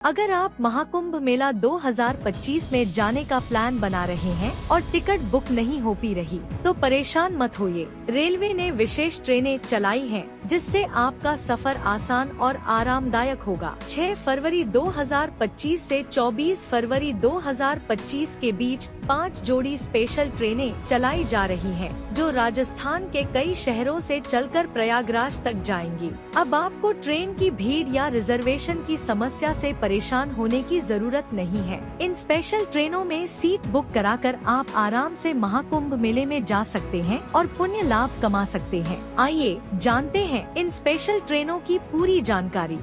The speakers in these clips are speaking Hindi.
अगर आप महाकुंभ मेला 2025 में जाने का प्लान बना रहे हैं और टिकट बुक नहीं हो पी रही, तो परेशान मत होइए। रेलवे ने विशेष ट्रेनें चलाई हैं, जिससे आपका सफर आसान और आरामदायक होगा। 6 फरवरी 2025 से 24 फरवरी 2025 के बीच 5 जोड़ी स्पेशल ट्रेनें चलाई जा रही हैं, जो राजस्थान के कई शहरों से चलकर प्रयागराज तक जाएंगी। अब आपको ट्रेन की भीड़ या रिजर्वेशन की समस्या से परेशान होने की जरूरत नहीं है। इन स्पेशल ट्रेनों में सीट बुक कराकर आप आराम से महाकुंभ मेले में जा सकते हैं और पुण्य लाभ कमा सकते हैं। आइए जानते हैं इन स्पेशल ट्रेनों की पूरी जानकारी।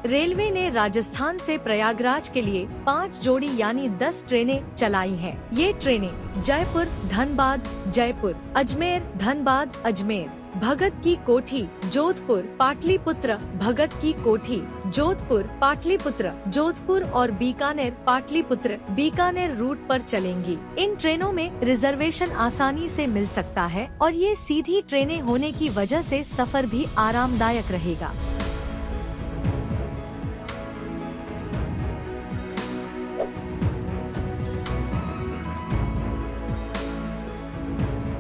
रेलवे ने राजस्थान से प्रयागराज के लिए 5 जोड़ी यानी 10 ट्रेनें चलाई हैं। ये ट्रेनें जयपुर, धनबाद, जयपुर, अजमेर, धनबाद, अजमेर, भगत की कोठी, जोधपुर, पाटलिपुत्र, भगत की कोठी, जोधपुर, पाटलिपुत्र, जोधपुर और बीकानेर, पाटलिपुत्र, बीकानेर रूट पर चलेंगी। इन ट्रेनों में रिजर्वेशन आसानी से मिल सकता है और ये सीधी ट्रेनें होने की वजह से सफर भी आरामदायक रहेगा।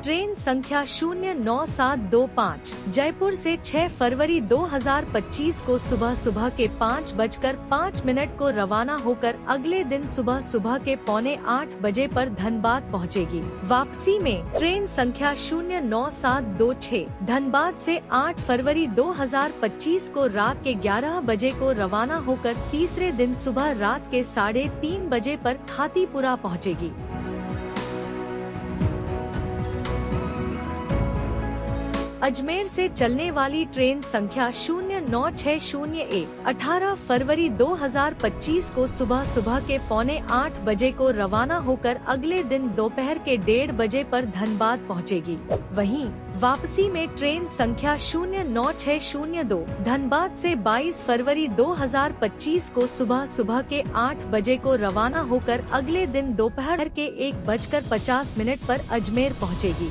ट्रेन संख्या 09725 जयपुर से 6 फरवरी 2025 को सुबह के 5:05 को रवाना होकर अगले दिन सुबह के 7:45 बजे पर धनबाद पहुंचेगी। वापसी में ट्रेन संख्या 09726 धनबाद से 8 फरवरी 2025 को रात के 11 बजे को रवाना होकर तीसरे दिन सुबह रात के 3:30 बजे पर खातीपुरा पहुंचेगी। अजमेर से चलने वाली ट्रेन संख्या 09601 18 फरवरी 2025 को सुबह के 7:45 बजे को रवाना होकर अगले दिन दोपहर के 1:30 बजे पर धनबाद पहुंचेगी। वहीं वापसी में ट्रेन संख्या 09602 धनबाद से 22 फरवरी 2025 को सुबह के 8 बजे को रवाना होकर अगले दिन दोपहर के 1:50 पर अजमेर पहुंचेगी।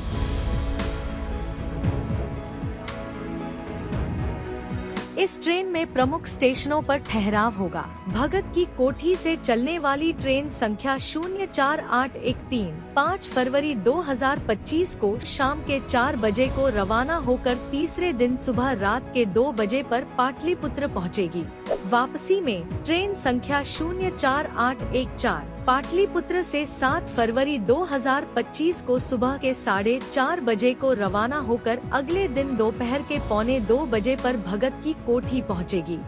इस ट्रेन में प्रमुख स्टेशनों पर ठहराव होगा। भगत की कोठी से चलने वाली ट्रेन संख्या 04813 5 फरवरी 2025 को शाम के 4 बजे को रवाना होकर तीसरे दिन सुबह रात के 2 बजे पर पाटलिपुत्र पहुंचेगी। वापसी में ट्रेन संख्या 04814 पाटलिपुत्र से 7 फरवरी 2025 को सुबह के 4:30 बजे को रवाना होकर अगले दिन दोपहर के 1:45 बजे पर भगत की कोठी पहुंचेगी।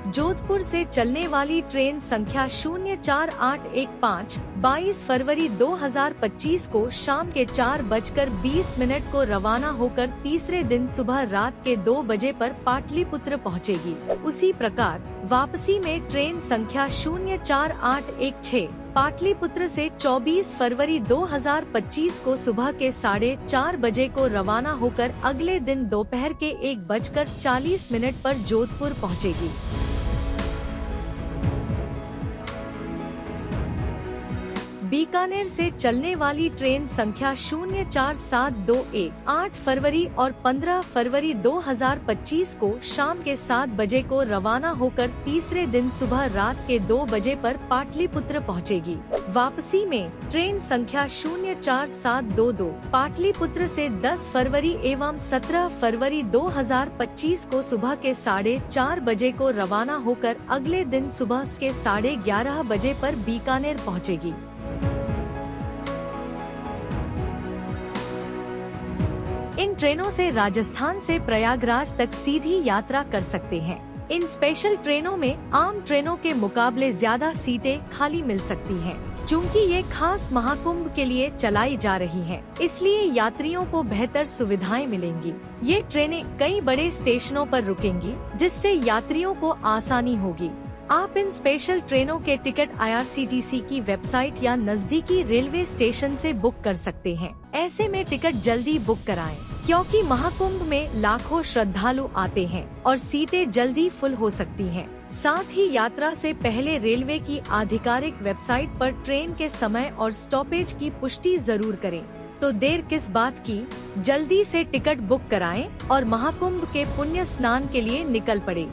जोधपुर से चलने वाली ट्रेन संख्या 04815 22 फरवरी 2025 को शाम के 4:20 को रवाना होकर तीसरे दिन सुबह रात के 2 बजे पर पाटलिपुत्र पहुंचेगी। उसी प्रकार वापसी में ट्रेन संख्या 04816 पाटलिपुत्र से 24 फरवरी 2025 को सुबह के 4:30 बजे को रवाना होकर अगले दिन दोपहर के 1:40 पर जोधपुर पहुंचेगी। बीकानेर से चलने वाली ट्रेन संख्या 04721 8 फरवरी और 15 फरवरी 2025 को शाम के 7 बजे को रवाना होकर तीसरे दिन सुबह रात के 2 बजे पर पाटलिपुत्र पहुंचेगी। वापसी में ट्रेन संख्या 04722 पाटलिपुत्र से 10 फरवरी एवं 17 फरवरी 2025 को सुबह के 4:30 बजे को रवाना होकर अगले दिन सुबह के 11:30 बजे पर बीकानेर पहुंचेगी। इन ट्रेनों से राजस्थान से प्रयागराज तक सीधी यात्रा कर सकते हैं। इन स्पेशल ट्रेनों में आम ट्रेनों के मुकाबले ज्यादा सीटें खाली मिल सकती हैं, क्योंकि ये खास महाकुंभ के लिए चलाई जा रही हैं। इसलिए यात्रियों को बेहतर सुविधाएं मिलेंगी। ये ट्रेनें कई बड़े स्टेशनों पर रुकेंगी, जिससे यात्रियों को आसानी होगी। आप इन स्पेशल ट्रेनों के टिकट IRCTC की वेबसाइट या नजदीकी रेलवे स्टेशन से बुक कर सकते हैं। ऐसे में टिकट जल्दी बुक कराएं, क्योंकि महाकुंभ में लाखों श्रद्धालु आते हैं और सीटें जल्दी फुल हो सकती हैं। साथ ही यात्रा से पहले रेलवे की आधिकारिक वेबसाइट पर ट्रेन के समय और स्टॉपेज की पुष्टि जरूर करें। तो देर किस बात की, जल्दी से टिकट बुक कराएं और महाकुंभ के पुण्य स्नान के लिए निकल पड़े।